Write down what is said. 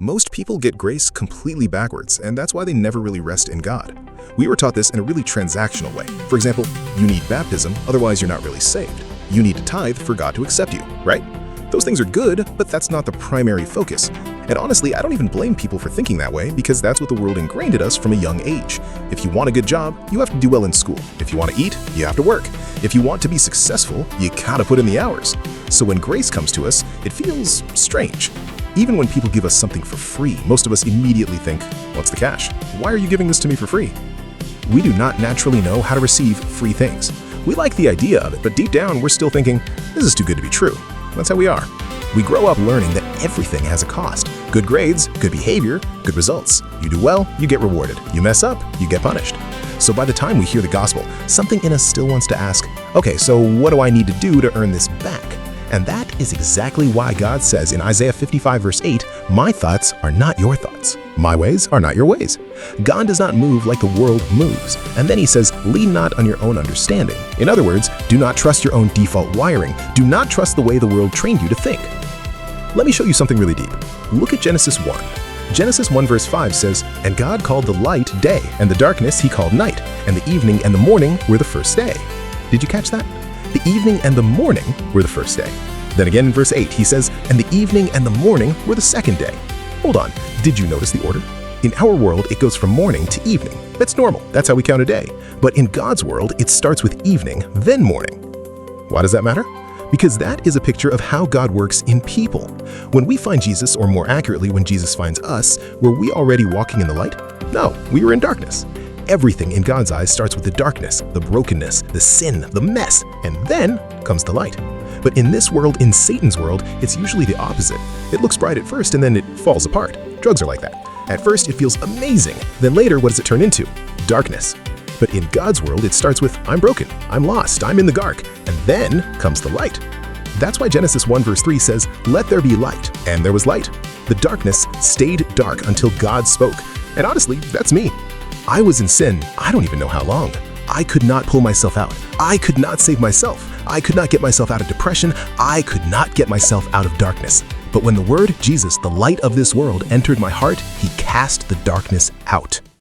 Most people get grace completely backwards, and that's why they never really rest in God. We were taught this in a really transactional way. For example, you need baptism, otherwise you're not really saved. You need to tithe for God to accept you, right? Those things are good, but that's not the primary focus. And honestly, I don't even blame people for thinking that way because that's what the world ingrained at us from a young age. If you want a good job, you have to do well in school. If you want to eat, you have to work. If you want to be successful, you gotta put in the hours. So when grace comes to us, it feels strange. Even when people give us something for free, most of us immediately think, what's the catch? Why are you giving this to me for free? We do not naturally know how to receive free things. We like the idea of it, but deep down we're still thinking, this is too good to be true. That's how we are. We grow up learning that everything has a cost. Good grades, good behavior, good results. You do well, you get rewarded. You mess up, you get punished. So by the time we hear the gospel, something in us still wants to ask, okay, so what do I need to do to earn this back? And that is exactly why God says in Isaiah 55 verse 8, my thoughts are not your thoughts. My ways are not your ways. God does not move like the world moves. And then he says, lean not on your own understanding. In other words, do not trust your own default wiring. Do not trust the way the world trained you to think. Let me show you something really deep. Look at Genesis 1. Genesis 1 verse 5 says, and God called the light day, and the darkness he called night, and the evening and the morning were the first day. Did you catch that? The evening and the morning were the first day. Then again in verse 8, he says, and the evening and the morning were the second day. Hold on, did you notice the order? In our world, it goes from morning to evening. That's normal, that's how we count a day. But in God's world, it starts with evening, then morning. Why does that matter? Because that is a picture of how God works in people. When we find Jesus, or more accurately, when Jesus finds us, were we already walking in the light? No, we were in darkness. Everything in God's eyes starts with the darkness, the brokenness, the sin, the mess, and then comes the light. But in this world, in Satan's world, it's usually the opposite. It looks bright at first and then it falls apart. Drugs are like that. At first, it feels amazing. Then later, what does it turn into? Darkness. But in God's world, it starts with, I'm broken, I'm lost, I'm in the dark, and then comes the light. That's why Genesis 1 verse 3 says, let there be light, and there was light. The darkness stayed dark until God spoke. And honestly, that's me. I was in sin, I don't even know how long. I could not pull myself out. I could not save myself. I could not get myself out of depression. I could not get myself out of darkness. But when the word Jesus, the light of this world, entered my heart, he cast the darkness out.